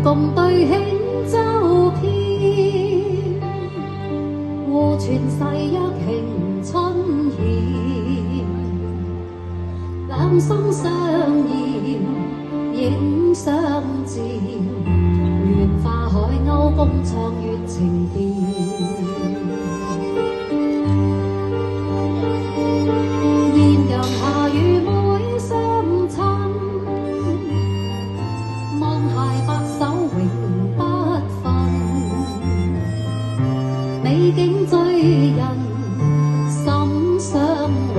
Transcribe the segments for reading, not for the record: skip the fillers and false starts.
共對輕舟飄，互傳誓約慶春獻，兩心相依影相照，願化海鷗共唱月情調。豔陽下與妹相親，望偕白首永不分，美景醉人心相還，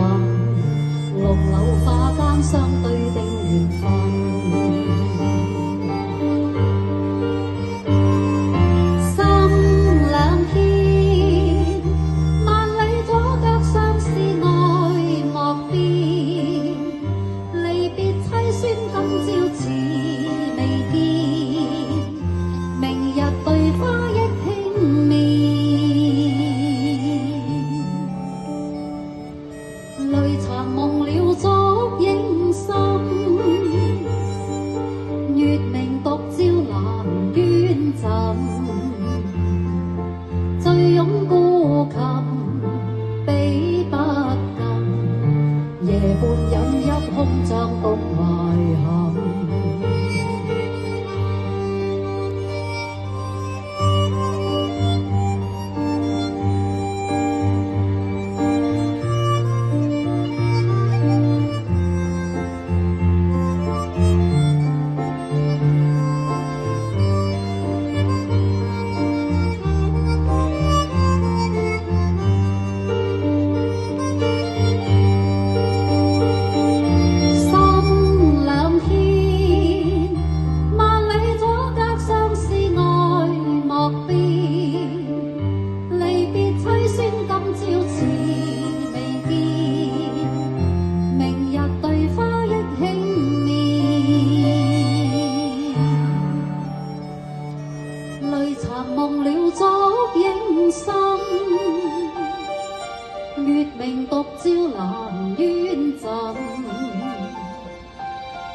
綠柳花間相對定緣分。淚殘夢了燭影深，月明獨照蘭娟枕，醉擁孤琴比不禁，夜半飲泣空將獨懷恨。淚殘夢了燭影深，月明獨照蘭娟枕，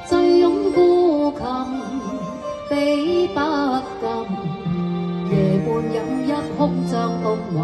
醉擁孤琴比不禁，夜半飲泣空將獨懷。